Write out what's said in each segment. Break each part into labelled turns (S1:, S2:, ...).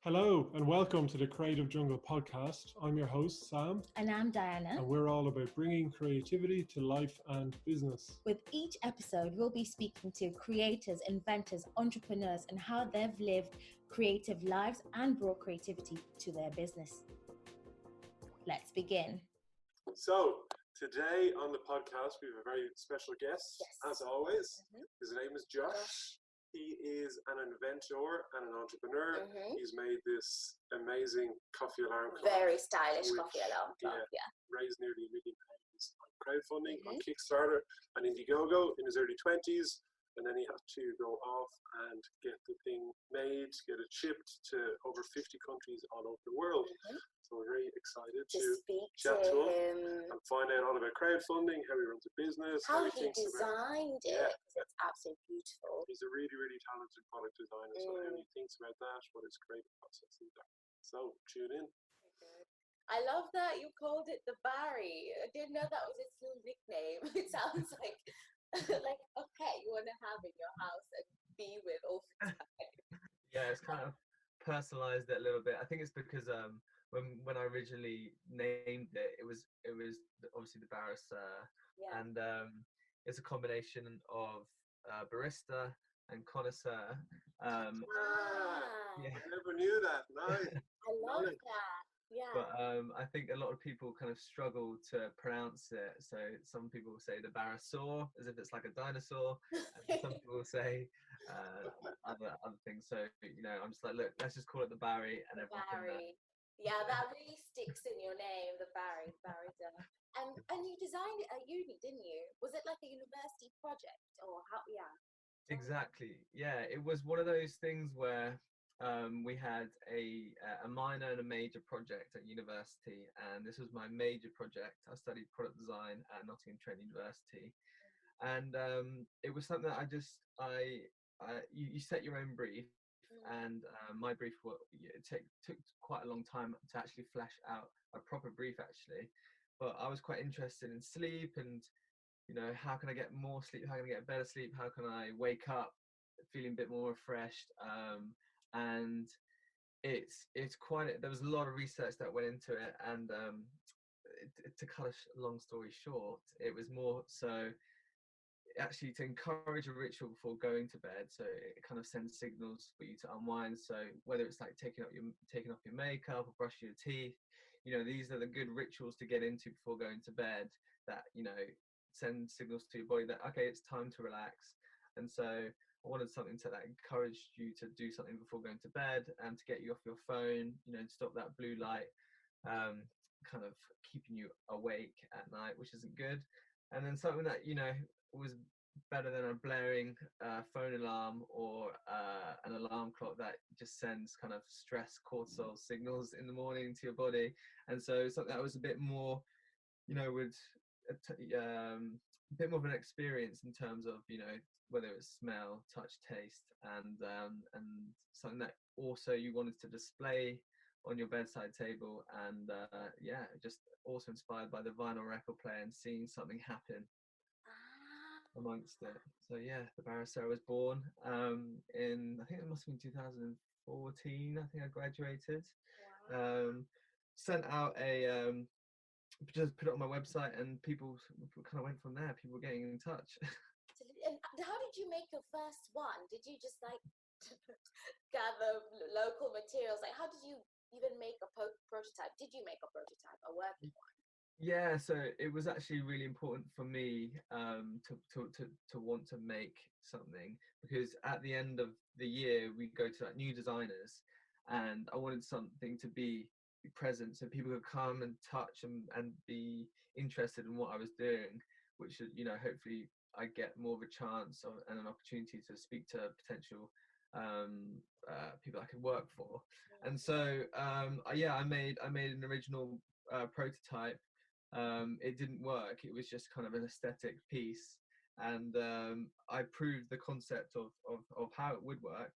S1: Hello and welcome to the Creative Jungle podcast. I'm your host, Sam.
S2: And I'm Diana.
S1: And we're all about bringing creativity to life and business.
S2: With each episode, we'll be speaking to creators, inventors, entrepreneurs, and how they've lived creative lives and brought creativity to their business. Let's begin.
S1: So, today on the podcast, we have a very special guest, as always. His name is Josh. He is an inventor and an entrepreneur. He's made this amazing coffee alarm clock.
S2: Very stylish coffee alarm clock,
S1: raised nearly £1 million on crowdfunding, on Kickstarter and Indiegogo in his early 20s. And then he had to go off and get the thing made, get it shipped to over 50 countries all over the world. So we're very excited to chat to him and find out all about crowdfunding, how he runs a business,
S2: how he designed it. It's absolutely beautiful.
S1: He's a really, really talented product designer. So how he thinks about that, what his creative process is there. So tune in.
S3: I love that you called it the Barry. I didn't know that was its little nickname. It sounds like like a pet you want to have in your house and be with all the time.
S4: Yeah, it's kind of personalized it a little bit. I think it's because when I originally named it, it was obviously the Bariseur, and it's a combination of barista and connoisseur.
S1: I never knew that. Nice.
S3: I love that. Yeah.
S4: But I think a lot of people kind of struggle to pronounce it. So some people say the Bariseur as if it's like a dinosaur, and some people say other things. So I'm just like, look, let's just call it the Barry, and everyone
S3: Barry. Yeah, that really sticks in your name, the Barry. And you designed it at uni, didn't you? Was it like a university project, or how? Yeah.
S4: Exactly. Yeah, it was one of those things where we had a minor and a major project at university, and this was my major project. I studied product design at Nottingham Trent University, and it was something that you set your own brief, and my brief took quite a long time to actually flesh out a proper brief actually, but I was quite interested in sleep and how can I get more sleep, how can I get better sleep, how can I wake up feeling a bit more refreshed, and it's quite, there was a lot of research that went into it, and to cut a long story short, it was more so actually to encourage a ritual before going to bed, so it kind of sends signals for you to unwind. So whether it's like taking off your makeup or brushing your teeth, these are the good rituals to get into before going to bed that send signals to your body that okay, it's time to relax. And so I wanted something that encouraged you to do something before going to bed and to get you off your phone, to stop that blue light kind of keeping you awake at night, which isn't good. And then something that was better than a blaring phone alarm or an alarm clock that just sends kind of stress cortisol signals in the morning to your body. And so something that was a bit more would a bit more of an experience in terms of whether it's smell, touch, taste, and something that also you wanted to display on your bedside table, and just also inspired by the vinyl record player and seeing something happen amongst it. So the Bariseur was born in, I think it must have been 2014. I think I graduated. Sent out a just put it on my website, and people kind of went from there. People were getting in touch.
S3: And how did you make your first one? Did you just like gather local materials? Like, how did you even make a prototype? Did you make a prototype, a working one?
S4: Yeah, so it was actually really important for me to want to make something, because at the end of the year we go to like new designers, and I wanted something to be present so people could come and touch and be interested in what I was doing, which should hopefully I get more of a chance and an opportunity to speak to potential people I could work for. And so I made an original prototype. It didn't work. It was just kind of an aesthetic piece, and I proved the concept of how it would work.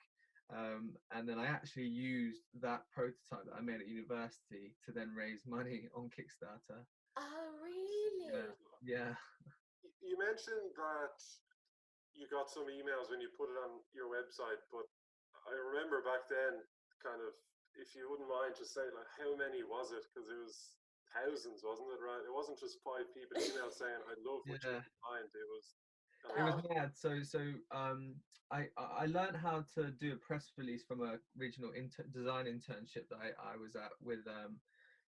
S4: And then I actually used that prototype that I made at university to then raise money on Kickstarter.
S3: Oh, really?
S4: Yeah.
S1: You mentioned that you got some emails when you put it on your website, but I remember back then kind of if you wouldn't mind, just say like how many was it? Because it was thousands, wasn't it? Right? It wasn't just 5 people email saying I love what you designed. It was
S4: mad. I learned how to do a press release from a regional design internship that I was at with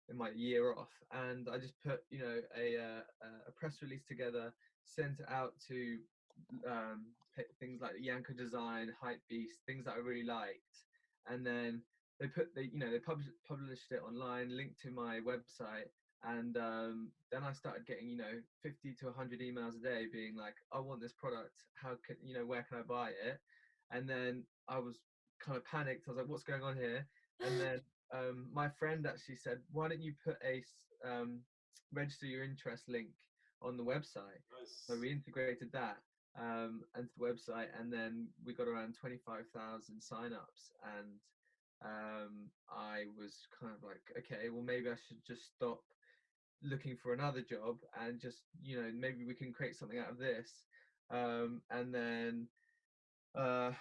S4: in my year off, and I just put a press release together, sent it out to things like Yanko Design, Hype Beast, things that I really liked, and then they published it online, linked to my website, and then I started getting 50 to 100 emails a day being like, I want this product, how can where can I buy it? And then I was kind of panicked. I was like, what's going on here? And then my friend actually said, why don't you put a register your interest link on the website?
S1: Nice.
S4: So we integrated that into the website, and then we got around 25,000 sign-ups, and I was kind of like, okay, well maybe I should just stop looking for another job and just maybe we can create something out of this, and then kind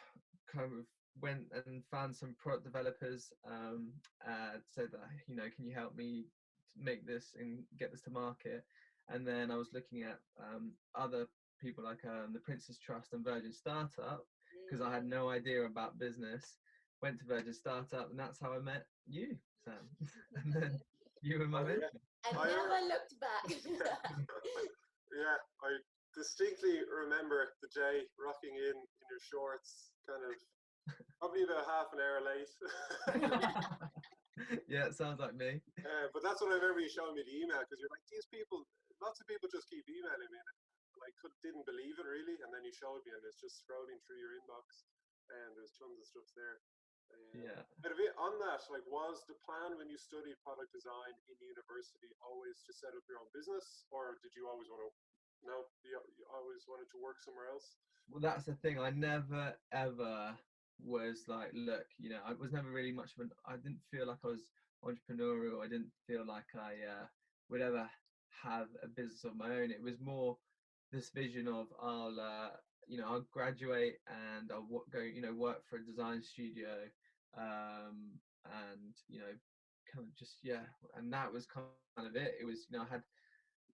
S4: of went and found some product developers, said that can you help me make this and get this to market. And then I was looking at other people like the Princess Trust and Virgin Startup, because I had no idea about business. Went to Virgin Startup, and that's how I met you, Sam. And then you were my mentor.
S3: And never looked back.
S1: Yeah, I distinctly remember the day rocking in your shorts, kind of probably about half an hour late.
S4: Yeah, it sounds like me.
S1: But that's what I remember you showing me the email, because you're like, these people, lots of people just keep emailing me, and I didn't believe it really, and then you showed me, and it's just scrolling through your inbox, and there's tons of stuff there.
S4: Yeah.
S1: But on that, was the plan when you studied product design in university always to set up your own business, or did you always want to? No, you always wanted to work somewhere else.
S4: Well, that's the thing. I never ever was like, look, I was never really much of I didn't feel like I was entrepreneurial. I didn't feel like I would ever have a business of my own. It was more this vision of I'll graduate and I'll go work for a design studio, and kind of just and that was kind of it. It was I had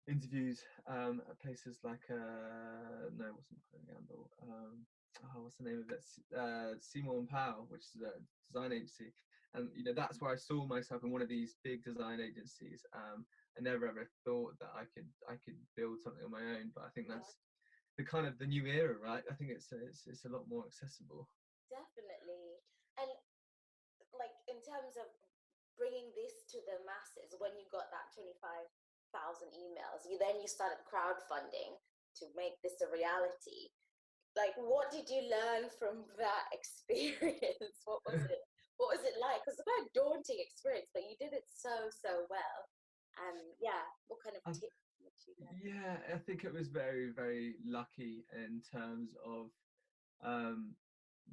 S4: interviews at places like no, it wasn't Procter & Gamble. What's the name of it? Seymour and Powell, which is a design agency, and that's where I saw myself in one of these big design agencies. I never ever thought that I could build something on my own, but I think that's the kind of the new era, right? I think it's a lot more accessible.
S3: Definitely. And like in terms of bringing this to the masses, when you got that 25,000 emails, you started crowdfunding to make this a reality. Like, what did you learn from that experience? What was it like? Because it's a quite daunting experience, but you did it so well. What kind of tips would you learn?
S4: Yeah, I think it was very, very lucky in terms of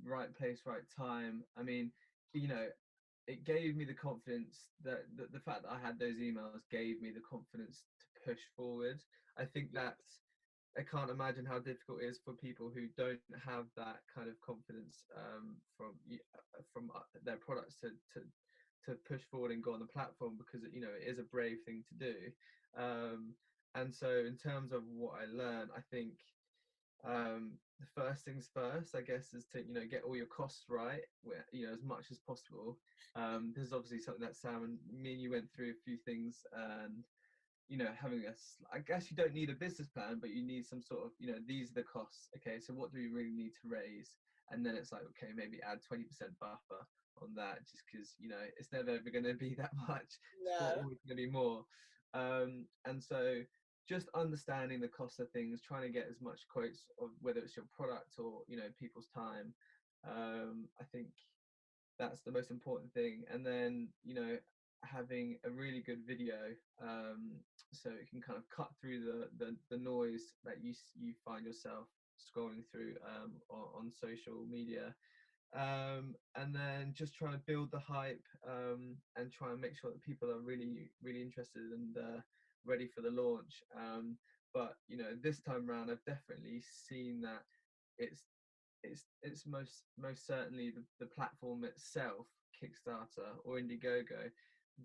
S4: right place, right time. I mean, it gave me the confidence that the fact that I had those emails gave me the confidence to push forward. I think I can't imagine how difficult it is for people who don't have that kind of confidence from their products to push forward and go on the platform, because it is a brave thing to do. And so in terms of what I learned, I think the first things first, I guess, is to get all your costs right, as much as possible. This is obviously something that Sam and me and you went through a few things, and having I guess you don't need a business plan, but you need some sort of these are the costs. Okay, so what do we really need to raise? And then it's like, okay, maybe add 20% buffer on that, just because it's never ever going to be that much.
S3: No.
S4: It's always going to be more. And so just understanding the cost of things, trying to get as much quotes of whether it's your product or people's time. I think that's the most important thing. And then having a really good video, so it can kind of cut through the noise that you find yourself scrolling through on social media, and then just trying to build the hype, and try and make sure that people are really, really interested and ready for the launch. But this time around, I've definitely seen that it's most certainly the platform itself Kickstarter or Indiegogo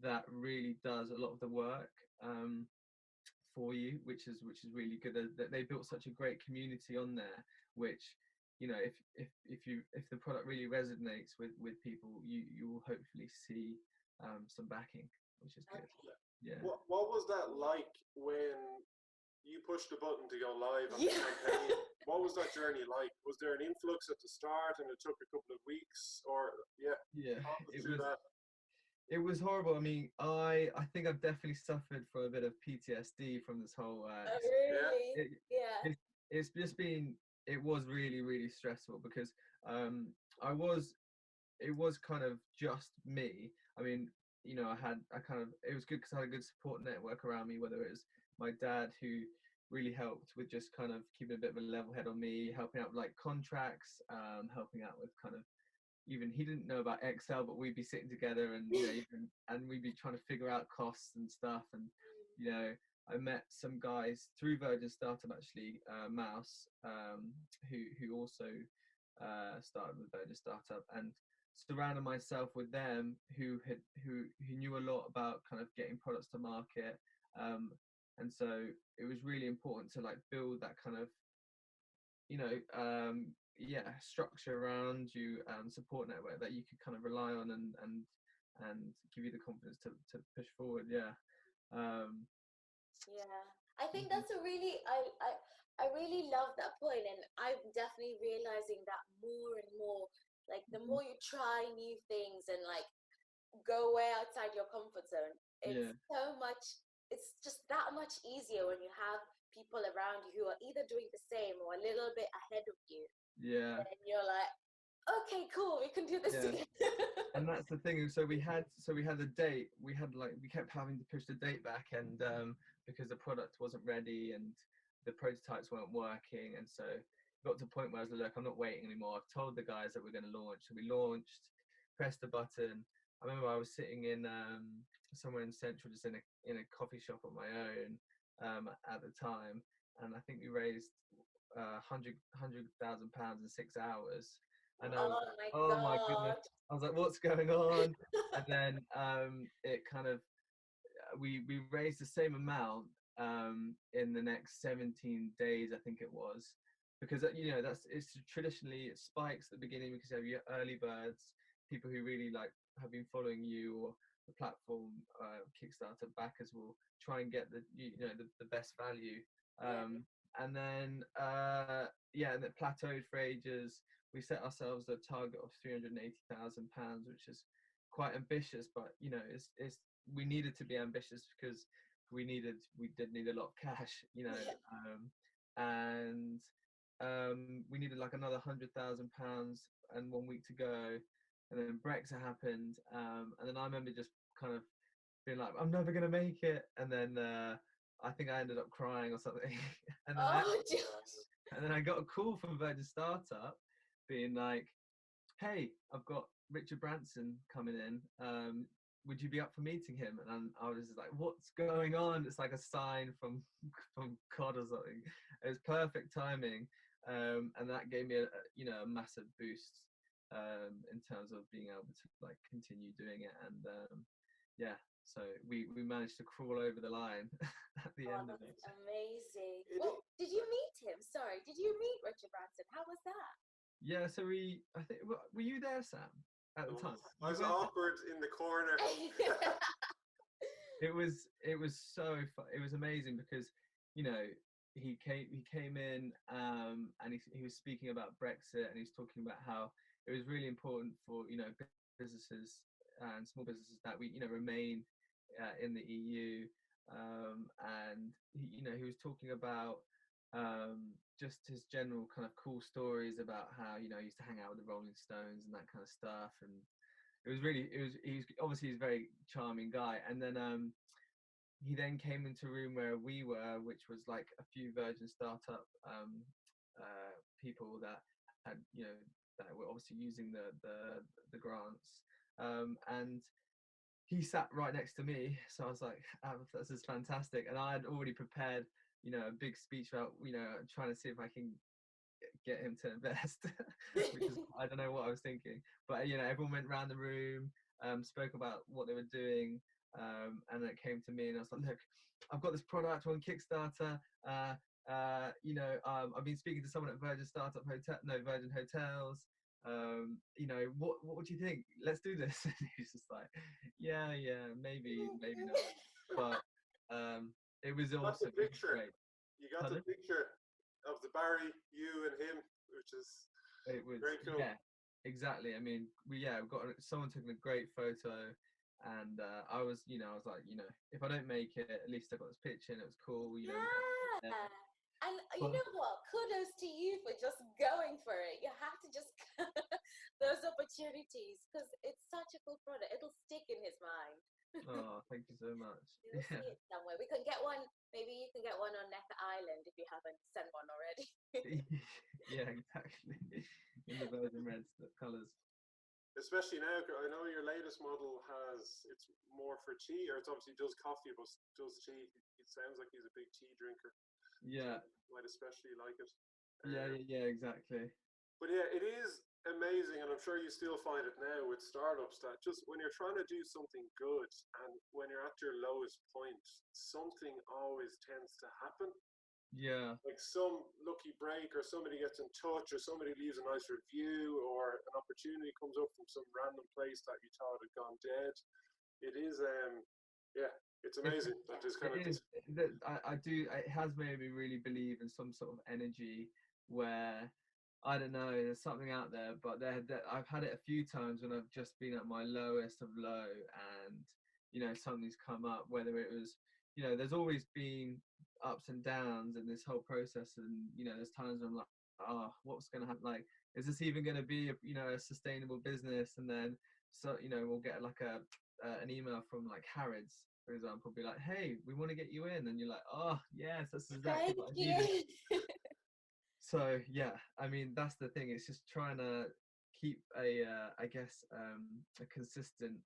S4: that really does a lot of the work for you, which is really good. That they built such a great community on there, which, you know, if the product really resonates with people, you will hopefully see some backing, which is good. Yeah.
S1: What was that like when you pushed the button to go live on the campaign? What was that journey like? Was there an influx at the start and it took a couple of weeks, or
S4: it was horrible. I mean, I think I've definitely suffered from a bit of PTSD from this whole
S3: really?
S4: it's just been, it was really, really stressful because it was kind of just me. I mean, you know, it was good because I had a good support network around me, whether it was my dad, who really helped with just kind of keeping a bit of a level head on me, helping out with like contracts, helping out with kind of, even he didn't know about Excel, but we'd be sitting together and, you know, and we'd be trying to figure out costs and stuff. And, you know, I met some guys through Virgin Startup, actually, Mouse, who also started with Virgin Startup, and surrounded myself with them who knew a lot about kind of getting products to market. And so it was really important to like build that kind of, you know, structure around you, support network that you could kind of rely on and give you the confidence to push forward.
S3: I think that's a really, I really love that point, and I'm definitely realizing that more and more. Like the more you try new things and like go way outside your comfort zone, it's so much, it's just that much easier when you have people around you who are either doing the same or a little bit ahead of you. And you're like, okay, cool, we can do this together.
S4: And that's the thing. So we had a date. We kept having to push the date back, and because the product wasn't ready and the prototypes weren't working, and so got to a point where I was like, look, I'm not waiting anymore. I've told the guys that we're going to launch. So we launched, pressed the button. I remember I was sitting in somewhere in Central, just in a coffee shop on my own at the time, and I think we raised £100,000 in 6 hours. And oh my goodness, I was like, what's going on? And then it kind of, we raised the same amount in the next 17 days, I think it was. Because, you know, it's traditionally, it spikes at the beginning because you have your early birds, people who really like have been following you, or the platform Kickstarter backers will try and get the best value. And then and it plateaued for ages. We set ourselves a target of £380,000, which is quite ambitious, but you know, it's we needed to be ambitious because we did need a lot of cash, you know, and we needed like another £100,000 and 1 week to go, and then Brexit happened, and then I remember just kind of being like, I'm never gonna make it, and then I think I ended up crying or something. And then I got a call from Virgin Startup being like, hey, I've got Richard Branson coming in, would you be up for meeting him? And I was just like, what's going on? It's like a sign from God or something. It was perfect timing, and that gave me a massive boost in terms of being able to like continue doing it. And so we managed to crawl over the line at the end of it.
S3: Amazing. Well, did you meet him? Sorry, did you meet Richard Branson? How was that?
S4: Yeah, so I think, were you there, Sam, at the time?
S1: I was awkward in the corner.
S4: It was so fun. It was amazing because, you know, he came in and he was speaking about Brexit, and he's talking about how it was really important for, you know, businesses and small businesses that we, you know, remain in the EU, and he was talking about just his general kind of cool stories about how, you know, he used to hang out with the Rolling Stones and that kind of stuff. And he's obviously a very charming guy. And then he then came into a room where we were, which was like a few Virgin Startup people that had, you know, that were obviously using the grants, and he sat right next to me. So I was like, this is fantastic. And I had already prepared, you know, a big speech about, you know, trying to see if I can get him to invest, which is I don't know what I was thinking, but you know, everyone went around the room, spoke about what they were doing, and it came to me, and I was like, look, I've got this product on Kickstarter. You know, I've been speaking to someone at Virgin Hotels. You know, what would you think? Let's do this. And he's just like, yeah, maybe not, but it was
S1: You got
S4: awesome.
S1: the picture.
S4: Great.
S1: You got the picture of the Barry, you and him, which is very cool.
S4: Yeah, exactly. I mean, someone took a great photo, and I was like, you know, if I don't make it, at least I got this picture, and it was cool. You know.
S3: Yeah. And you know what? Kudos to you for just going for it. You have to just those opportunities, because it's such a cool product. It'll stick in his mind.
S4: Oh, thank you so much.
S3: You'll see it somewhere. We can get one. Maybe you can get one on Necker Island if you haven't sent one already.
S4: Yeah, exactly. In the Virgin Red colours.
S1: Especially now, I know your latest model it's more for tea, or it's obviously does coffee, but does tea. It sounds like he's a big tea drinker.
S4: Yeah.
S1: So might especially like it.
S4: Yeah, exactly.
S1: But yeah, it is amazing, and I'm sure you still find it now with startups, that just when you're trying to do something good, and when you're at your lowest point, something always tends to happen.
S4: Yeah.
S1: Like some lucky break, or somebody gets in touch, or somebody leaves a nice review, or an opportunity comes up from some random place that you thought had gone dead. It is, it's amazing that there's kind of this.
S4: It has made me really believe in some sort of energy where, I don't know, there's something out there, but I've had it a few times when I've just been at my lowest of low, and you know, something's come up, whether it was, you know, there's always been ups and downs in this whole process, and you know, there's times when I'm like, oh, what's going to happen, like, is this even going to be a sustainable business? And then, so you know, we'll get like an email from like Harrods, for example, be like, hey, we want to get you in, and you're like, oh yes, that's exactly what I needed. So yeah, I mean, that's the thing, it's just trying to keep a consistent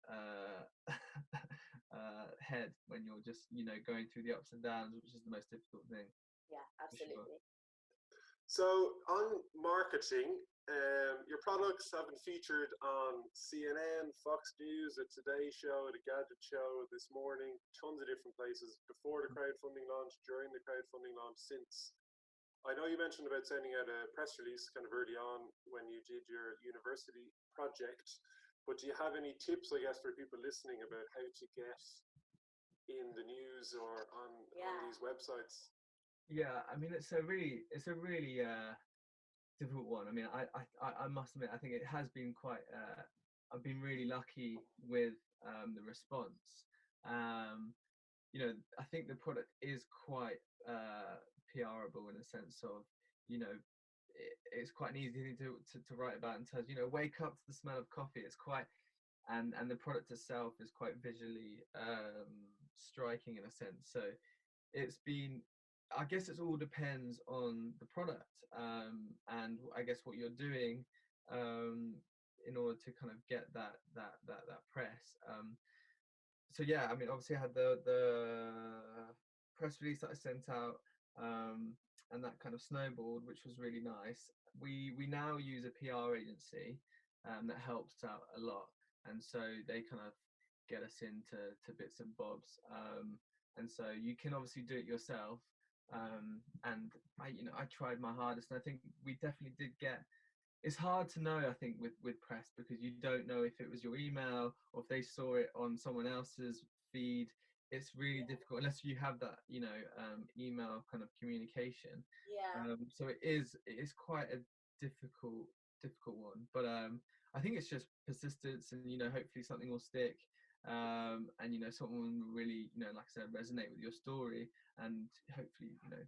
S4: head when you're just, you know, going through the ups and downs, which is the most difficult thing.
S3: Yeah, absolutely.
S1: So on marketing, your products have been featured on CNN, Fox News, the Today Show, the Gadget Show this morning, tons of different places, before the crowdfunding launch, during the crowdfunding launch, since. I know you mentioned about sending out a press release kind of early on when you did your university project, but do you have any tips, I guess, for people listening about how to get in the news or on these websites?
S4: Yeah, I mean, it's a really difficult one. I mean, I must admit, I think it has been quite. I've been really lucky with the response. You know, I think the product is quite PRable in a sense of, you know, it's quite an easy thing to write about in terms, you know, wake up to the smell of coffee. It's quite, and the product itself is quite visually striking in a sense. So it's been, I guess it all depends on the product, and I guess what you're doing in order to kind of get that press. So yeah, I mean, obviously I had the press release that I sent out, and that kind of snowballed, which was really nice. We now use a PR agency that helps out a lot, and so they kind of get us into bits and bobs, and so you can obviously do it yourself. And I tried my hardest, and I think we definitely did get. It's hard to know, I think, with press, because you don't know if it was your email or if they saw it on someone else's feed. It's really difficult unless you have that, you know, email kind of communication.
S3: Yeah.
S4: So it is quite a difficult one, but I think it's just persistence, and you know, hopefully something will stick. And you know, someone will really, you know, like I said, resonate with your story, and hopefully, you know,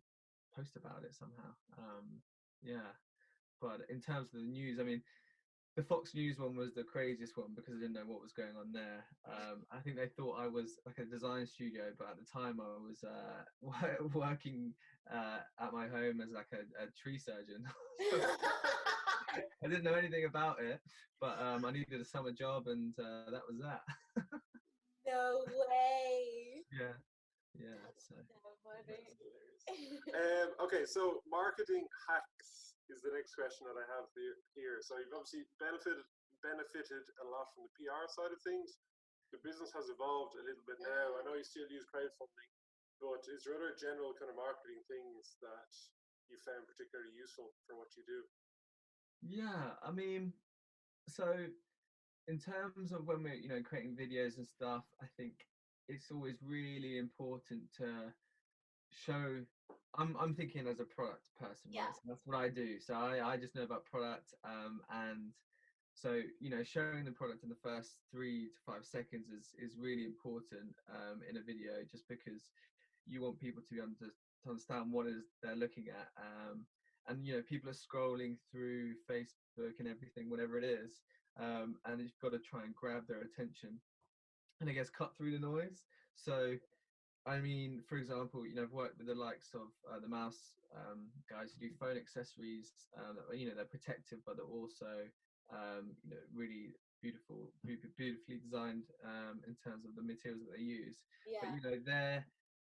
S4: post about it somehow. Yeah, but in terms of the news, I mean, the Fox News one was the craziest one because I didn't know what was going on there. I think they thought I was like a design studio, but at the time I was working at my home as like a tree surgeon. I didn't know anything about it, but I needed a summer job, and that was that.
S3: No way.
S4: Yeah. So.
S3: So funny.
S1: Okay, so marketing hacks. is the next question that I have here. So you've obviously benefited a lot from the PR side of things. The business has evolved a little bit now. I know you still use crowdfunding, but is there other general kind of marketing things that you found particularly useful for what you do?
S4: Yeah, I mean, so in terms of when we're, creating videos and stuff, I think it's always really important to show. I'm thinking as a product person, right? So that's what I do. So I just know about product, and so showing the product in the first 3 to 5 seconds is really important in a video, just because you want people to be able to understand what is they're looking at, and people are scrolling through Facebook and everything, whatever it is, and you've got to try and grab their attention, and I guess cut through the noise. So I mean, for example, I've worked with the likes of the Mouse guys who do phone accessories. They're protective, but they're also, really beautifully designed in terms of the materials that they use.
S3: Yeah.
S4: But their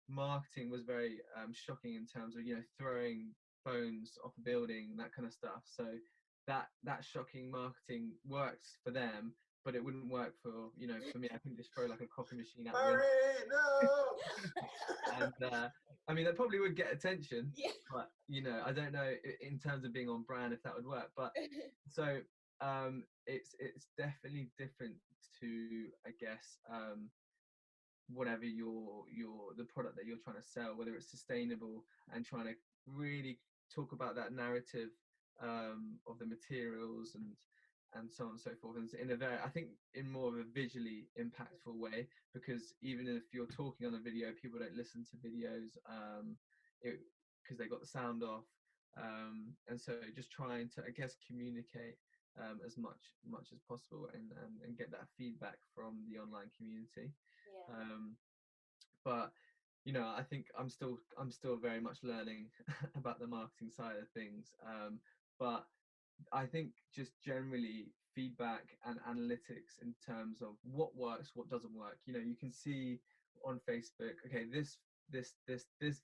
S4: marketing was very shocking in terms of throwing phones off a building, that kind of stuff. So that shocking marketing works for them, but it wouldn't work for for me. I couldn't just throw like a coffee machine out the window. And I mean, that probably would get attention, but I don't know in terms of being on brand if that would work. But so it's definitely different to, I guess, whatever the product that you're trying to sell, whether it's sustainable and trying to really talk about that narrative of the materials and so on and so forth, and in a very, I think, in more of a visually impactful way, because even if you're talking on a video, people don't listen to videos because they got the sound off, and so just trying to, I guess, communicate as much as possible and get that feedback from the online community. But I think I'm still very much learning about the marketing side of things, but I think just generally feedback and analytics in terms of what works, what doesn't work. You can see on Facebook, okay, this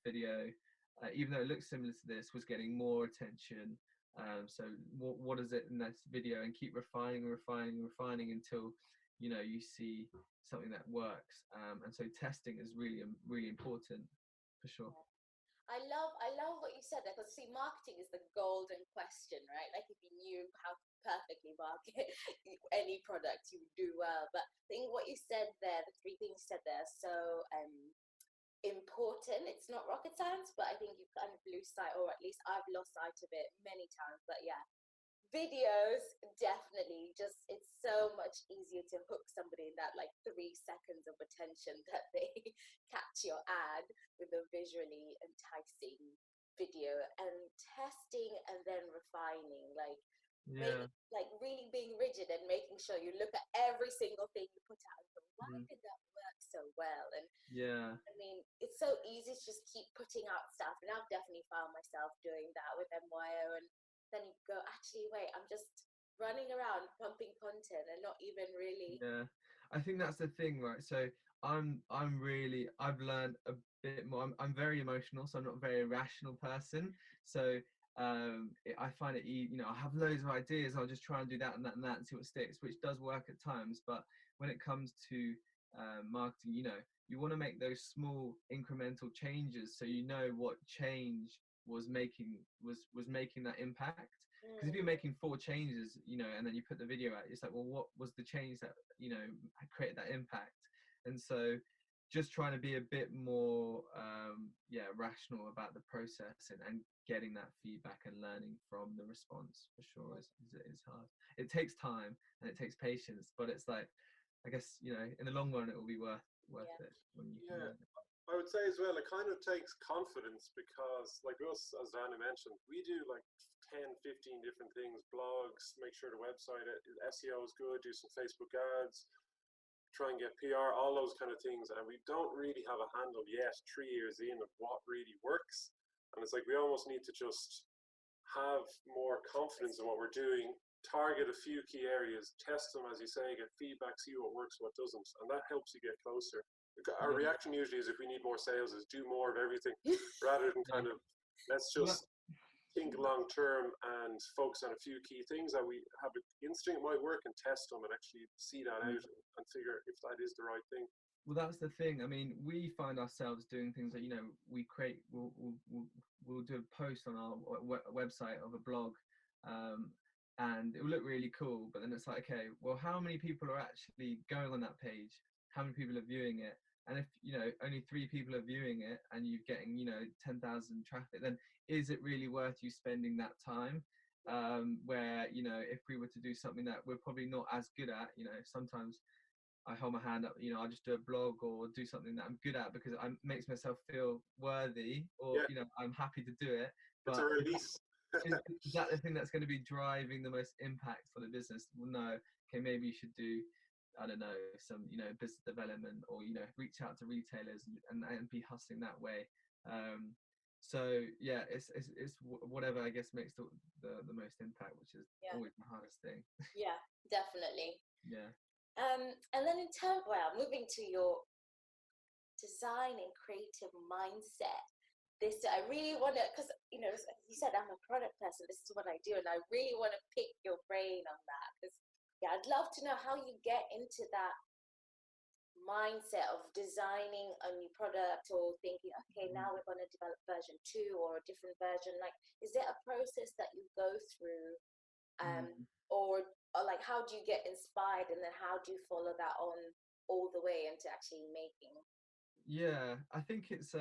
S4: video, even though it looks similar to this, was getting more attention. So what is it in this video, and keep refining until you see something that works. And so testing is really important, for sure.
S3: I love what you said there, because see, marketing is the golden question, right? Like, if you knew how to perfectly market any product, you would do well. But I think what you said there, the 3 things you said there, are so important. It's not rocket science, but I think you kind of lose sight, or at least I've lost sight of it many times. But yeah, videos, definitely, just, it's so much easier to hook somebody in that like 3 seconds of attention that they catch your ad with a visually enticing video. And testing and then refining, like really being rigid and making sure you look at every single thing you put out and go, why did that work so well? And I mean, it's so easy to just keep putting out stuff, and I've definitely found myself doing that with MYO, and then you go, actually, wait, I'm just running around pumping content and not even really.
S4: I think that's the thing, right? So I've learned a bit more. I'm very emotional, so I'm not a very rational person. So I find it, I have loads of ideas. I'll just try and do that and that and that and see what sticks, which does work at times. But when it comes to marketing, you want to make those small incremental changes, so what change was making that impact. Because if you're making 4 changes, and then you put the video out, it's like, well, what was the change that created that impact? And so just trying to be a bit more rational about the process and getting that feedback and learning from the response, for sure, is hard. It takes time and it takes patience, but it's like, I guess, in the long run it will be worth it when you can learn it.
S1: I would say as well, it kind of takes confidence, because like us, as Anna mentioned, we do like 10, 15 different things, blogs, make sure the website SEO is good, do some Facebook ads, try and get PR, all those kind of things. And we don't really have a handle yet, 3 years in, of what really works. And it's like, we almost need to just have more confidence in what we're doing, target a few key areas, test them, as you say, get feedback, see what works, what doesn't. And that helps you get closer. Our reaction usually is, if we need more sales, is do more of everything rather than kind of, let's just think long term and focus on a few key things that we have an instinct might work, and test them and actually see that out and figure if that is the right thing.
S4: Well, that's the thing. I mean, we find ourselves doing things that, you know, we'll do a post on our website of a blog, and it will look really cool, but then it's like, okay, well, how many people are actually going on that page? How many people are viewing it? And if, you know, only 3 people are viewing it and you're getting, you know, 10,000 traffic, then is it really worth you spending that time? Where, you know, if we were to do something that we're probably not as good at, you know, sometimes I hold my hand up, you know, I just do a blog or do something that I'm good at because it makes myself feel worthy, or, you know, I'm happy to do it. But
S1: it's a release.
S4: is that the thing that's going to be driving the most impact for the business? Well, no. Okay, maybe you should do, I don't know, some, you know, business development, or, you know, reach out to retailers and be hustling that way. So yeah, it's whatever, I guess, makes the most impact, which is always the hardest thing.
S3: Yeah, definitely.
S4: Yeah.
S3: And then in terms, well, moving to your design and creative mindset, this I really want to, because, you know, as you said, I'm a product person, this is what I do, and I really want to pick your brain on that, because I'd love to know how you get into that mindset of designing a new product, or thinking, okay, now we're going to develop version 2 or a different version. Like, is there a process that you go through, or like, how do you get inspired, and then how do you follow that on all the way into actually making?
S4: Yeah, I think it's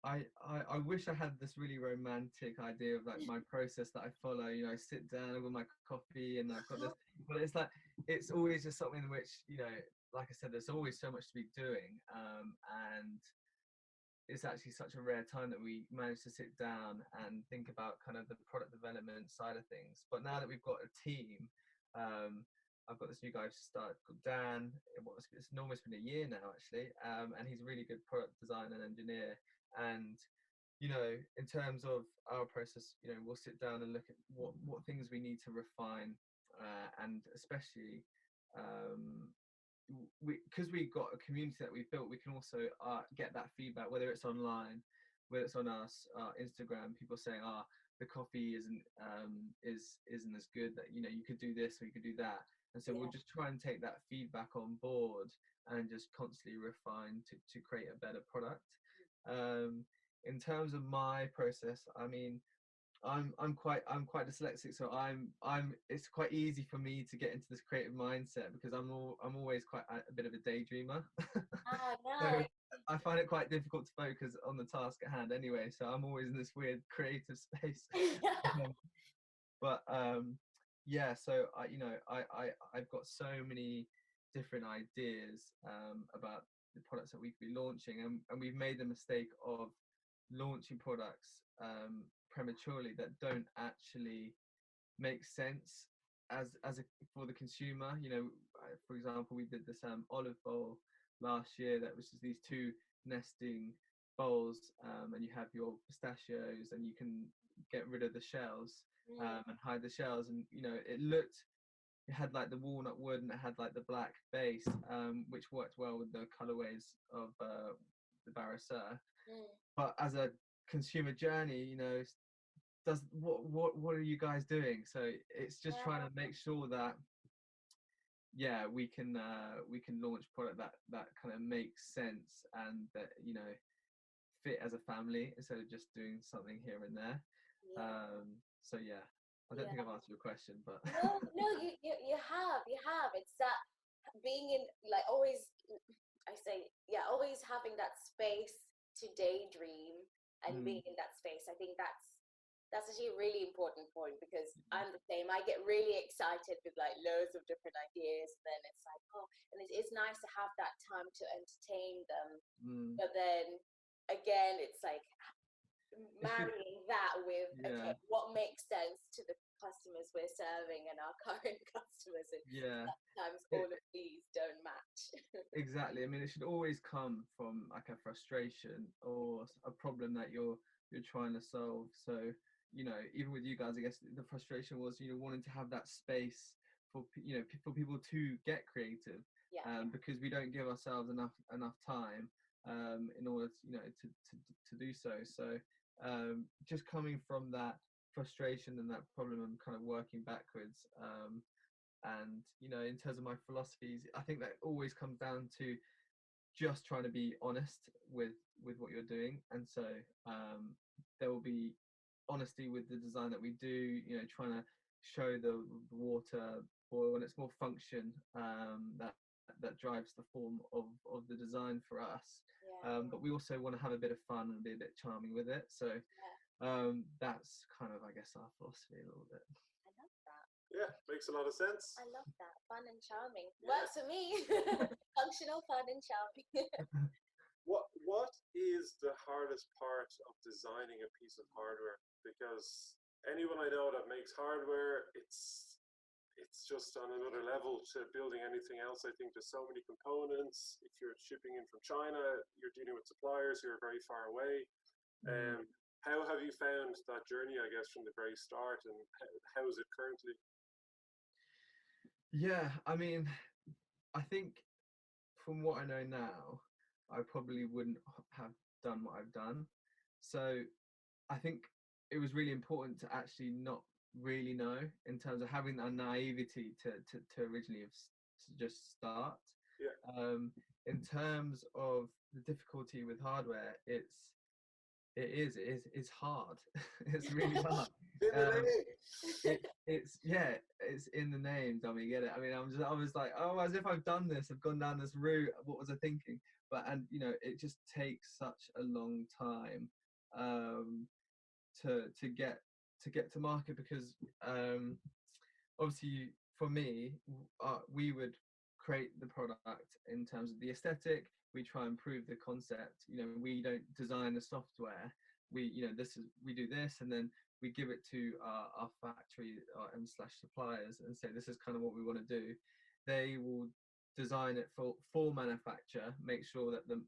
S4: I wish I had this really romantic idea of like my process that I follow. You know, I sit down with my coffee and I've got this, but it's like, it's always just something in which, you know, like I said, there's always so much to be doing, and it's actually such a rare time that we manage to sit down and think about kind of the product development side of things. But now that we've got a team, I've got this new guy who started called Dan. It's almost been a year now, actually, and he's a really good product designer and engineer. And, you know, in terms of our process, you know, we'll sit down and look at what things we need to refine, and especially because we've got a community that we've built, we can also get that feedback, whether it's online, whether it's on us Instagram, people saying, the coffee isn't as good, that, you know, you could do this or you could do that. And so we'll just try and take that feedback on board and just constantly refine to create a better product. In terms of my process, I mean, I'm quite dyslexic, so it's quite easy for me to get into this creative mindset because I'm always quite a bit of a daydreamer. So I find it quite difficult to focus on the task at hand anyway, so I'm always in this weird creative space. But yeah, so I've got so many different ideas about the products that we could be launching, and we've made the mistake of launching products prematurely that don't actually make sense for the consumer. You know, for example, we did this olive bowl last year that was just these 2 nesting bowls, and you have your pistachios and you can get rid of the shells and hide the shells, and, you know, it had like the walnut wood and it had like the black base, which worked well with the colorways of the Bariseur. But as a consumer journey, you know, what are you guys doing? So it's just trying to make sure that we can launch product that kind of makes sense and that, you know, fit as a family instead of just doing something here and there. So yeah, I don't think I've answered your question, but
S3: no, you have. It's that being in, like, always, I say, always having that space to daydream and being in that space. I think that's actually a really important point, because I'm the same. I get really excited with like loads of different ideas, and then it's like, and it's nice to have that time to entertain them. But then again, it's like marrying that with okay, what makes sense to the customers we're serving and our current customers, and sometimes all of these don't match.
S4: Exactly. I mean, it should always come from like a frustration or a problem that you're trying to solve. So, you know, even with you guys, I guess the frustration was, you know, wanting to have that space for, you know, for people to get creative, because we don't give ourselves enough time in order to, you know, to do so. So just coming from that frustration and that problem, I'm kind of working backwards. And in terms of my philosophies, I think that always comes down to just trying to be honest with what you're doing. And so there will be honesty with the design that we do, trying to show the water boil, and it's more function that drives the form of the design for us. But we also want to have a bit of fun and be a bit charming with it. So that's kind of, I guess, our philosophy a little bit.
S3: I love that.
S1: Yeah, makes a lot of sense.
S3: I love that. Fun and charming. Works for me. Functional, fun and charming.
S1: What is the hardest part of designing a piece of hardware? Because anyone I know that makes hardware, it's just on another level to building anything else. I think there's so many components. If you're shipping in from China, you're dealing with suppliers who are very far away. How have you found that journey, I guess, from the very start, and how is it currently?
S4: Yeah, I mean, I think from what I know now, I probably wouldn't have done what I've done. So I think it was really important to actually not really know, in terms of having that naivety to originally just start. In terms of the difficulty with hardware, it's hard. It's really hard. It's in the name, dummy, get it? I mean, I was like, oh, as if I've done this, I've gone down this route, what was I thinking? But it just takes such a long time to get to market, because obviously for me, we would create the product in terms of the aesthetic. We try and improve the concept. We don't design the software. We do this, and then we give it to our factory and / suppliers and say, this is kind of what we want to do. They will design it for manufacture, make sure that the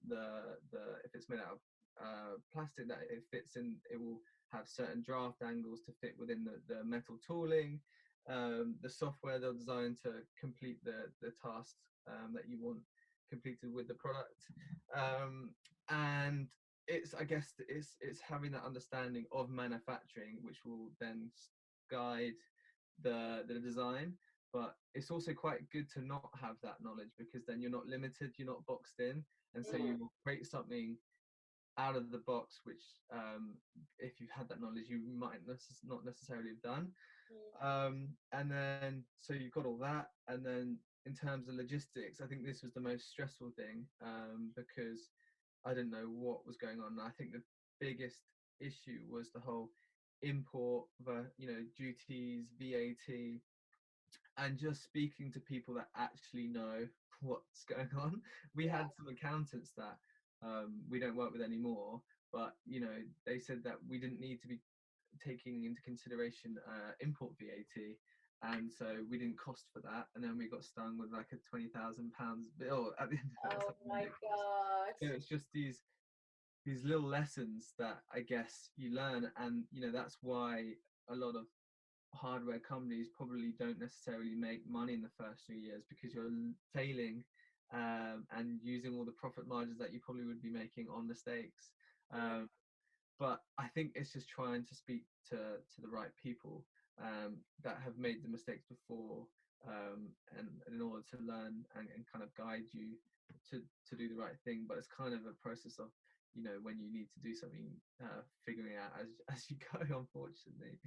S4: if it's made out of plastic, that it fits in, it will have certain draft angles to fit within the metal tooling. The software they'll design to complete the tasks that you want completed with the product. And I guess it's having that understanding of manufacturing, which will then guide the design. But it's also quite good to not have that knowledge, because then you're not limited, you're not boxed in, and so you will create something out of the box, which if you've had that knowledge, you might not necessarily have done. And then so you've got all that, and then in terms of logistics, I think this was the most stressful thing, because I didn't know what was going on. I think the biggest issue was the whole import, duties, VAT, and just speaking to people that actually know what's going on. We had some accountants that we don't work with anymore, but they said that we didn't need to be taking into consideration import VAT, and so we didn't cost for that, and then we got stung with like a £20,000 bill at the end of it.
S3: Oh my god.
S4: So it's just these little lessons that I guess you learn, and that's why a lot of hardware companies probably don't necessarily make money in the first 2 years, because you're failing and using all the profit margins that you probably would be making on mistakes. But I think it's just trying to speak to the right people that have made the mistakes before, and in order to learn and kind of guide you to do the right thing. But it's kind of a process of when you need to do something, figuring out as you go, unfortunately.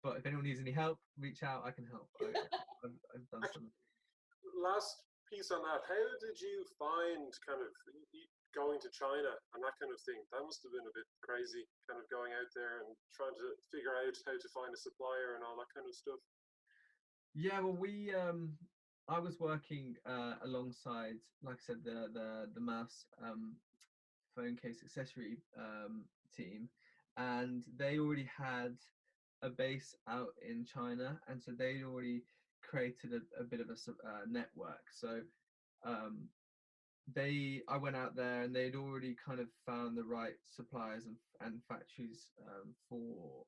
S4: But if anyone needs any help, reach out, I can help. I've done some.
S1: Last piece on that, how did you find kind of going to China and that kind of thing? That must have been a bit crazy, kind of going out there and trying to figure out how to find a supplier and all that kind of stuff. Yeah,
S4: well, I was working alongside, like I said, the mouse phone case accessory team, and they already had a base out in China, and so they'd already created a bit of a network. So I went out there, and they'd already kind of found the right suppliers and factories for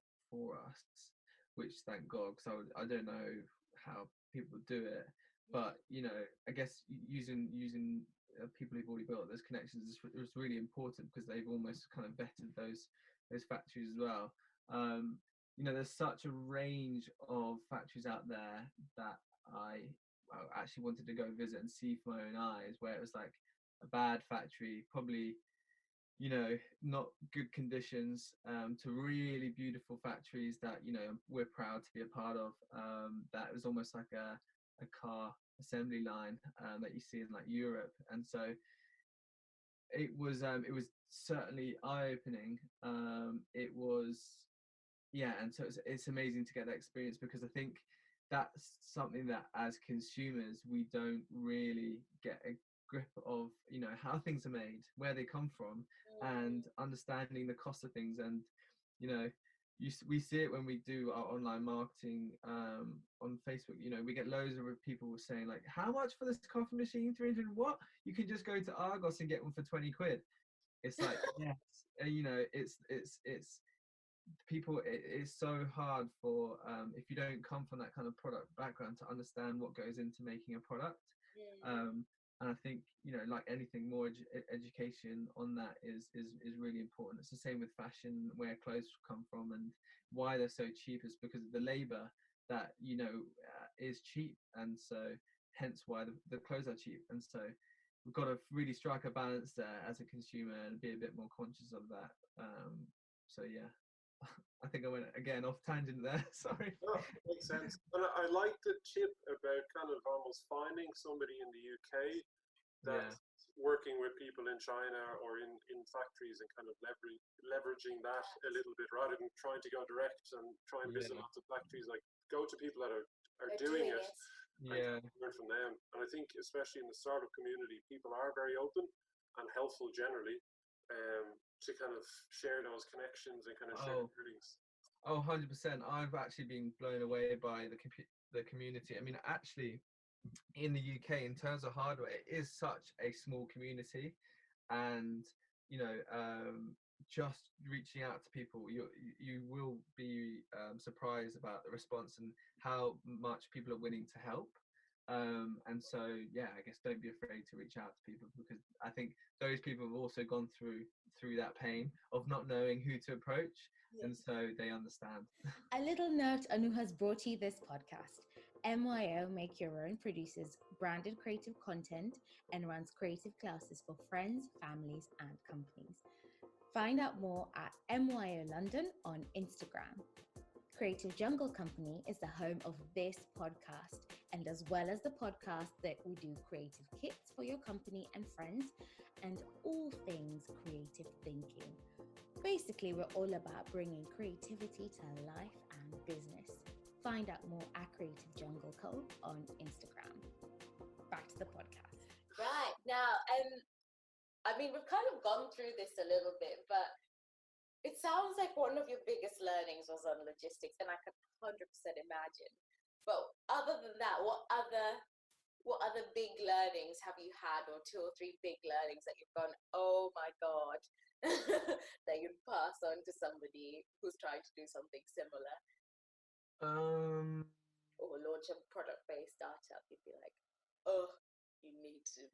S4: us, which thank God, because I don't know how people do it, but I guess using people who've already built those connections is really important, because they've almost kind of vetted those factories as well. you know, there's such a range of factories out there that I actually wanted to go visit and see for my own eyes, where it was like a bad factory, probably, you know, not good conditions, to really beautiful factories that, you know, we're proud to be a part of, that was almost like a car assembly line that you see in like Europe. And so it was certainly eye-opening. It was, yeah, and so it's amazing to get that experience, because I think that's something that as consumers we don't really get a grip of, you know, how things are made, where they come from, and understanding the cost of things. And, you know, we see it when we do our online marketing on Facebook. You know, we get loads of people saying like, how much for this coffee machine? 300? What? You can just go to Argos and get one for 20 quid. It's like, yes, you know, it's people, it's so hard for if you don't come from that kind of product background to understand what goes into making a product. And I think, you know, like anything, more education on that is really important. It's the same with fashion, where clothes come from and why they're so cheap is because of the labor that, you know, is cheap, and so hence why the clothes are cheap. And so we've got to really strike a balance there as a consumer and be a bit more conscious of that. So yeah, I think I went again off tangent there. Sorry.
S1: No, makes sense. And I like the tip about kind of almost finding somebody in the UK that's working with people in China or in factories, and kind of leveraging that a little bit, rather than trying to go direct and try and visit lots of factories. Like, go to people that are doing it. And learn from them. And I think especially in the startup community, people are very open and helpful generally, to kind of share those connections and kind of share learnings.
S4: 100%. I've actually been blown away by the community. I mean, actually, in the UK, in terms of hardware, it is such a small community, and, you know, just reaching out to people, you will be surprised about the response and how much people are willing to help. And so, yeah, I guess don't be afraid to reach out to people, because I think those people have also gone through that pain of not knowing who to approach, and so they understand.
S2: A little note on who has brought you this podcast. MYO Make Your Own produces branded creative content and runs creative classes for friends, families, and companies. Find out more at MYO London on Instagram. Creative Jungle Company is the home of this podcast, and as well as the podcast that we do creative kits for your company and friends, and all things creative thinking. Basically, we're all about bringing creativity to life and business. Find out more at Creative Jungle Co. on Instagram. Back to the podcast.
S3: Right. Now, I mean, we've kind of gone through this a little bit, but it sounds like one of your biggest learnings was on logistics, and I can 100% imagine. But other than that, what other big learnings have you had, or 2 or 3 big learnings that you've gone, oh my God, that you'd pass on to somebody who's trying to do something similar? Or launch a product-based startup, you'd be like, oh, you need to,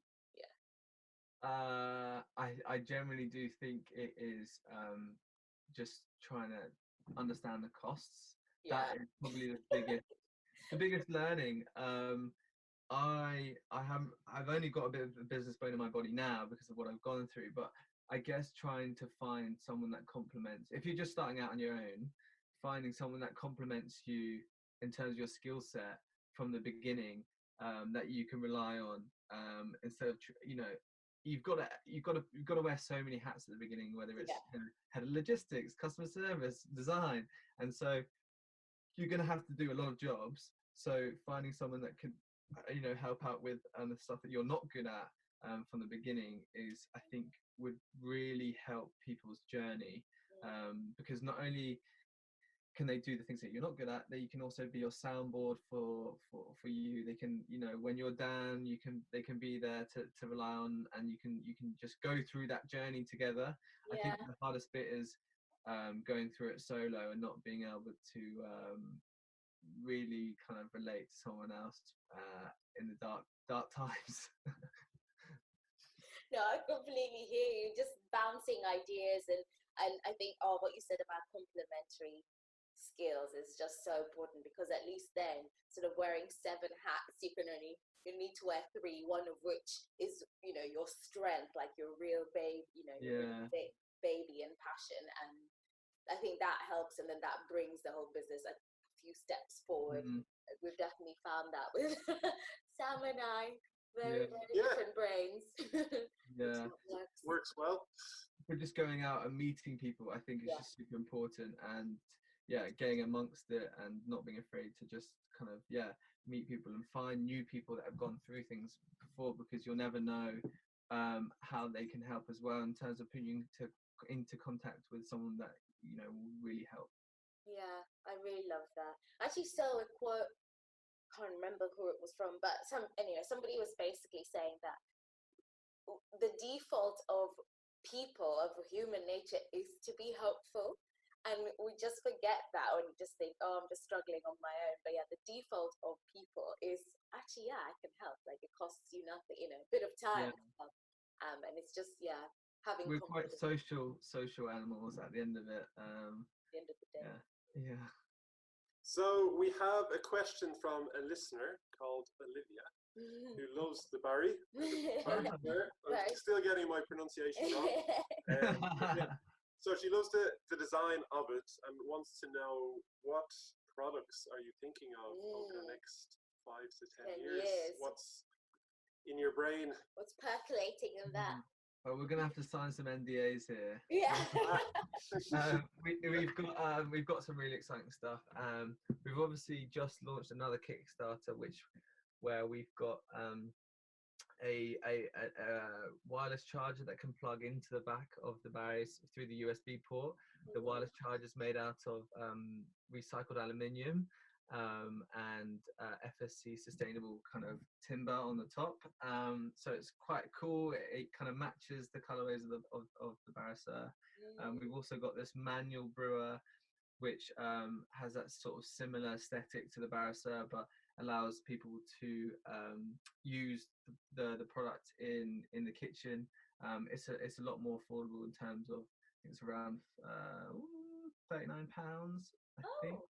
S4: I generally do think it is just trying to understand the costs. That is probably the biggest learning. I've only got a bit of a business bone in my body now because of what I've gone through, but I guess trying to find someone that complements, if you're just starting out on your own, finding someone that complements you in terms of your skill set from the beginning, that you can rely on, instead of, you know, you've got to wear so many hats at the beginning, whether it's you know, head of logistics, customer service, design, and so you're going to have to do a lot of jobs. So finding someone that can, you know, help out with the stuff that you're not good at from the beginning is, I think, would really help people's journey, because not only can they do the things that you're not good at, they can also be your soundboard for you. They can, you know, when you're down, they can be there to rely on, and you can just go through that journey together. I think the hardest bit is going through it solo and not being able to really kind of relate to someone else in the dark times.
S3: No, I completely hear you. Just bouncing ideas, and I think what you said about complementary skills is just so important, because at least then, sort of wearing 7 hats, you need to wear 3, one of which is, you know, your strength, like your real babe, you know, your real baby and passion. And I think that helps, and then that brings the whole business a few steps forward. We've definitely found that with Sam and I. Very different brains.
S1: Works well.
S4: We're just going out and meeting people, I think, is just super important, and getting amongst it and not being afraid to just kind of meet people and find new people that have gone through things before, because you'll never know how they can help as well, in terms of putting you into contact with someone that, you know, will really help.
S3: Yeah, I really love that. I actually saw a quote, can't remember who it was from, but somebody was basically saying that the default of people, of human nature, is to be hopeful, and we just forget that when you just think, oh, I'm just struggling on my own. But the default of people is actually, I can help. Like, it costs you nothing, you know, a bit of time to help. And it's just having
S4: we're quite
S3: confidence.
S4: social animals at the end of it.
S3: At the end of the day.
S4: Yeah.
S1: So we have a question from a listener called Olivia, who loves the Barry. I'm still getting my pronunciation wrong. So she loves the design of it and wants to know, what products are you thinking of over the next 5 to 10 years? What's in your brain?
S3: What's percolating in that?
S4: Well, we're gonna have to sign some NDAs here.
S3: Yeah.
S4: We've got some really exciting stuff. We've obviously just launched another Kickstarter, where we've got a wireless charger that can plug into the back of the Barry's through the USB port. The wireless charger is made out of recycled aluminium and FSC sustainable kind of timber on the top. So it's quite cool. It kind of matches the colorways of the Bariseur. We've also got this manual brewer, which has that sort of similar aesthetic to the Bariseur, but allows people to use the product in the kitchen. It's a lot more affordable in terms of, I think it's around £39, I think.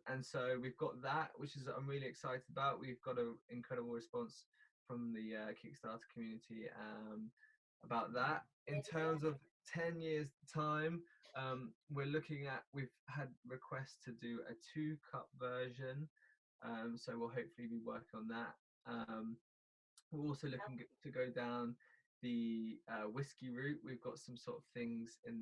S4: And so we've got that, which is I'm really excited about. We've got an incredible response from the Kickstarter community about that. In terms of 10 years time, we've had requests to do a 2-cup version. So we'll hopefully be working on that. We're also looking to go down the whiskey route. We've got some sort of things in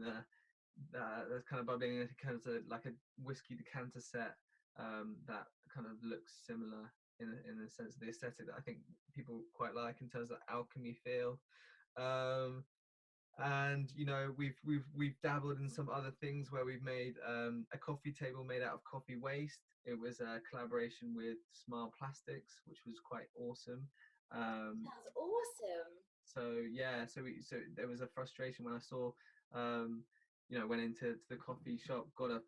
S4: that's kind of bubbling into kind of like a whiskey decanter set that kind of looks similar in the sense of the aesthetic that I think people quite like, in terms of alchemy feel. And you know, we've dabbled in some other things where we've made a coffee table made out of coffee waste. It was a collaboration with Smile Plastics, which was quite awesome.
S3: That's awesome.
S4: So there was a frustration when I saw, went into the coffee shop, got a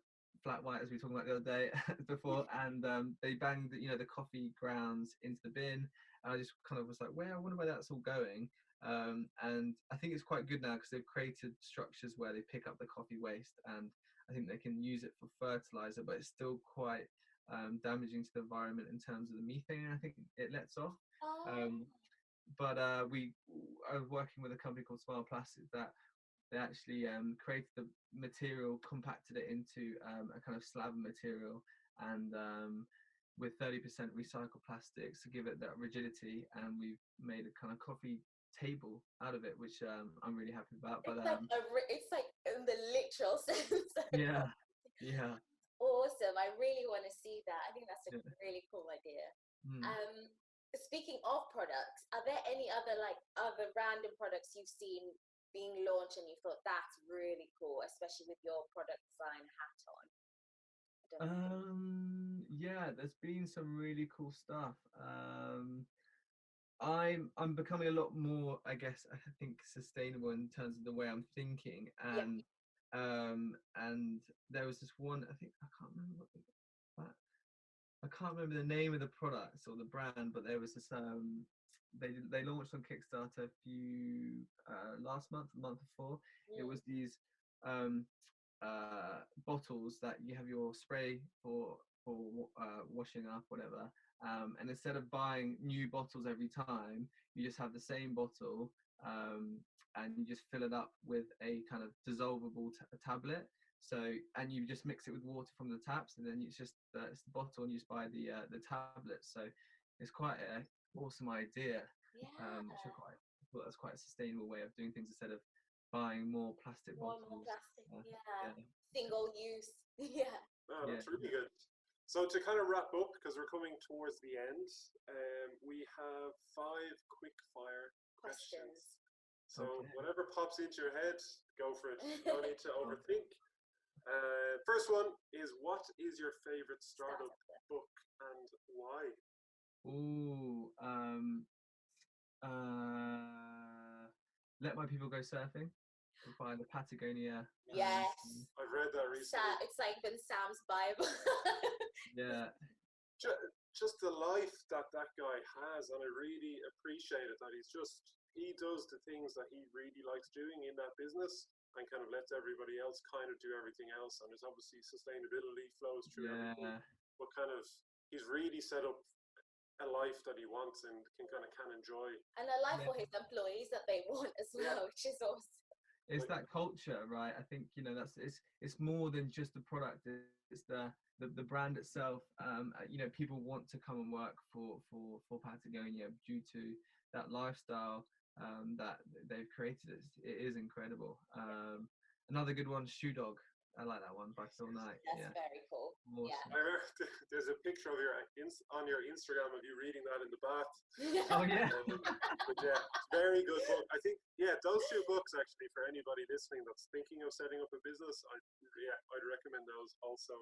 S4: flat white, as we were talking about the other day before, and they banged the coffee grounds into the bin, and I just kind of was like, well, I wonder where that's all going. And I think it's quite good now, because they've created structures where they pick up the coffee waste, and I think they can use it for fertilizer, but it's still quite damaging to the environment in terms of the methane I think it lets off. But we are working with a company called Smile Plastics that they actually created the material, compacted it into a kind of slab material, and with 30% recycled plastics to give it that rigidity, and we've made a kind of coffee table out of it, which I'm really happy about. But
S3: it's like in the literal sense.
S4: yeah.
S3: Awesome. I really want to see that. I think that's a really cool idea. Speaking of products, are there any other random products you've seen being launched and you thought that's really cool, especially with your product design hat on?
S4: There's been some really cool stuff. I'm becoming a lot more, I guess, I think, sustainable in terms of the way I'm thinking, and and there was this one, I think, I can't remember the name of the products or the brand, but there was this they launched on Kickstarter a few last month, the month before. It was these bottles that you have your spray for washing up, whatever. And instead of buying new bottles every time, you just have the same bottle, and you just fill it up with a kind of dissolvable tablet. So, and you just mix it with water from the taps, and then it's just it's the bottle, and you just buy the tablet. So it's quite an awesome idea.
S3: Yeah.
S4: Which I thought that's quite a sustainable way of doing things instead of buying more plastic bottles.
S3: More plastic,
S4: Yeah.
S3: single use. Yeah.
S1: Oh, that's really good. So to kind of wrap up, because we're coming towards the end, we have 5 quick fire questions. So whatever pops into your head, go for it. No need to overthink. First one is, what is your favorite startup book and why?
S4: Ooh, Let My People Go Surfing by the Patagonia.
S3: Yes.
S1: I've read that recently.
S3: It's like been Sam's Bible.
S4: Yeah.
S1: Just the life that guy has, and I really appreciate it that he does the things that he really likes doing in that business, and kind of lets everybody else kind of do everything else. And there's obviously sustainability flows through everything, but kind of he's really set up a life that he wants and can enjoy,
S3: and a life for his employees that they want as well, which is awesome.
S4: It's that culture, right? I think it's more than just the product. It's the brand itself. People want to come and work for Patagonia due to that lifestyle that they've created. It is incredible. Another good one, Shoe Dog. I like that one by Phil Knight.
S3: That's very cool.
S4: Awesome.
S3: Yeah.
S1: I remember there's a picture of on your Instagram of you reading that in the bath.
S4: Oh yeah.
S1: But yeah, very good book. I think those 2 books actually, for anybody listening that's thinking of setting up a business, I'd recommend those also.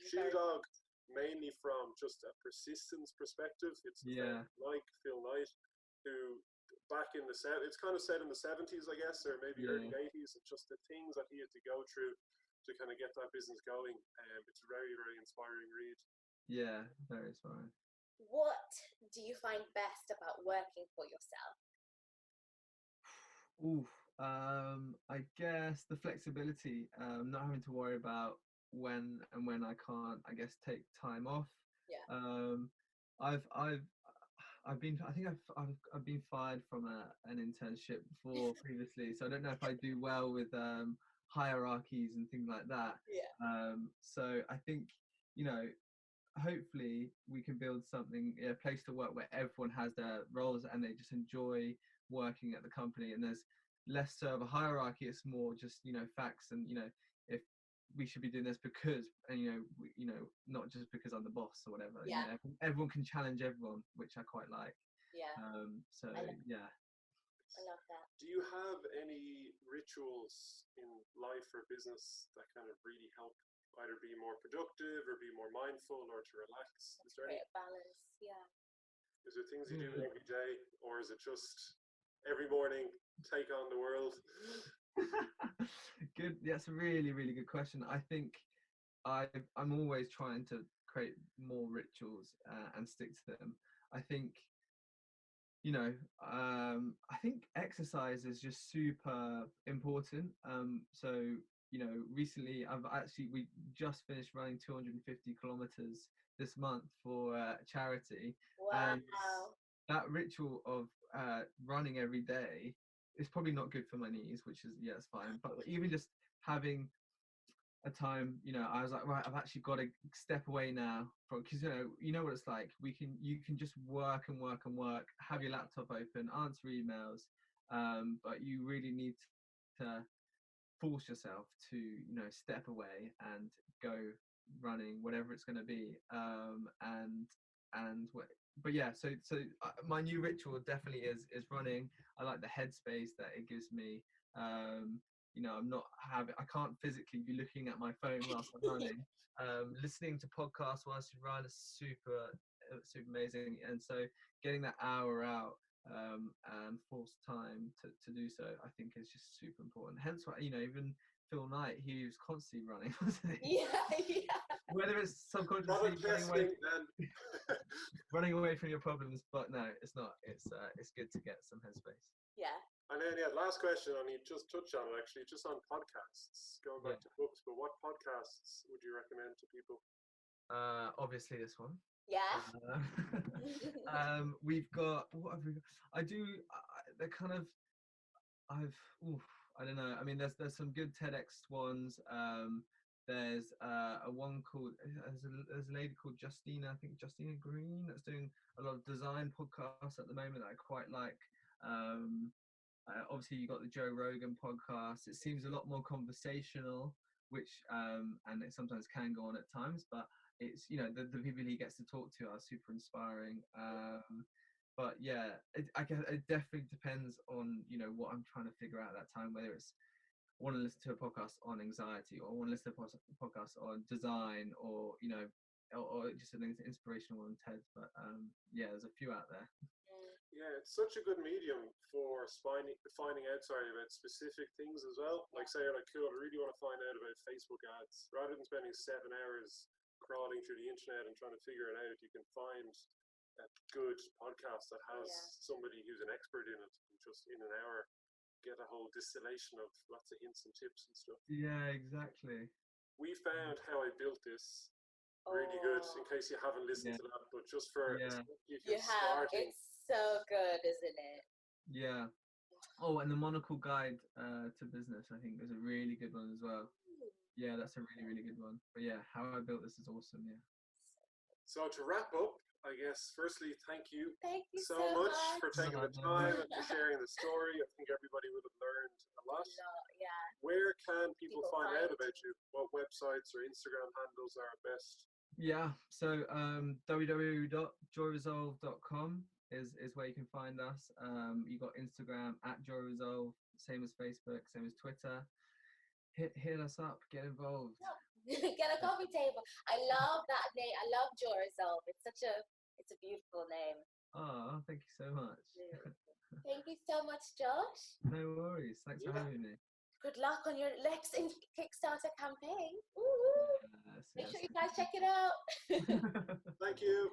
S1: Shoe Dog, mainly from just a persistence perspective. It's like Phil Knight, who back in it's kind of set in the 70s, I guess, or maybe early 80s. It's just the things that he had to go through to kind of get that business going. It's a very, very inspiring read.
S4: Yeah, very inspiring.
S3: What do you find best about working for yourself?
S4: I guess the flexibility, not having to worry about when I can't, I guess, take time off. I've been fired from an internship before previously, so I don't know if I do well with hierarchies and things like that. So I think, hopefully we can build something, a place to work where everyone has their roles and they just enjoy working at the company, and there's less of a hierarchy. It's more just facts, and if we should be doing this because, and not just because I'm the boss or whatever. Everyone can challenge everyone, which I quite like.
S3: I love that.
S1: Do you have any rituals in life or business that kind of really help either be more productive or be more mindful or to relax? Is there any
S3: balance? Yeah.
S1: Is there things you do every day, or is it just every morning take on the world?
S4: Good. That's a really, really good question. I think I'm always trying to create more rituals and stick to them. I think I think exercise is just super important. So recently we just finished running 250 kilometers this month for charity.
S3: Wow.
S4: And that ritual of running every day is probably not good for my knees, which is it's fine, but even just having a time, I was like, right, I've actually got to step away now, because you know what it's like. You can just work and work and work, have your laptop open, answer emails, but you really need to force yourself to step away and go running, whatever it's going to be. So my new ritual definitely is running. I like the headspace that it gives me. I can't physically be looking at my phone whilst I'm running. Listening to podcasts whilst you run is super amazing. And so getting that hour out and forced time to do so, I think is just super important. Hence why, even Phil Knight, he was constantly running, wasn't he?
S3: Yeah.
S4: Whether it's subconsciously running away from your problems, but no, it's not. It's good to get some headspace.
S3: Yeah,
S1: And then, yeah, last question, and you just touched on it actually, just on podcasts, going back to books, but what podcasts would you recommend to people?
S4: Obviously this one.
S3: Yeah.
S4: We've got, what have we got? They're kind of, I don't know. I mean, there's some good TEDx ones. There's a one called, there's a lady called Justina, I think Justina Green, that's doing a lot of design podcasts at the moment that I quite like. Obviously you got the Joe Rogan podcast. It seems a lot more conversational, which and it sometimes can go on at times, but it's, you know, the people he gets to talk to are super inspiring. But yeah, it definitely depends on, you know, what I'm trying to figure out at that time, whether it's I want to listen to a podcast on anxiety, or I want to listen to a podcast on design, or, you know, or just an inspirational one on TED. But yeah, there's a few out there.
S1: Yeah, it's such a good medium for finding out, about specific things as well. Like, say you're like, cool, I really want to find out about Facebook ads. Rather than spending 7 hours crawling through the internet and trying to figure it out, you can find a good podcast that has somebody who's an expert in it, and just in an hour get a whole distillation of lots of hints and tips and stuff.
S4: Yeah, exactly.
S1: We found How I Built This really good, in case you haven't listened to that, but just for if you're starting.
S3: It's so good, isn't it?
S4: Yeah. Oh, and the Monocle Guide to Business, I think, is a really good one as well. Yeah, that's a really, really good one. But yeah, How I Built This is awesome. Yeah.
S1: So to wrap up, I guess, firstly, thank you
S3: so
S1: much for taking the time and for sharing the story. I think everybody would have learned a lot.
S3: Yeah.
S1: Where can people find out about you? What websites or Instagram handles are best?
S4: Yeah, so www.joyresolve.com is where you can find us. You got Instagram @joyresolve, same as Facebook, same as Twitter. Hit us up, get involved.
S3: Get a coffee table. I love that name. I love Joy Resolve. It's a beautiful name.
S4: Oh, thank you so much.
S3: Thank you so much, Josh.
S4: No worries. Thanks for having me.
S3: Good luck on your next Kickstarter campaign.
S4: Yes,
S3: Make sure you guys check it out.
S1: Thank you.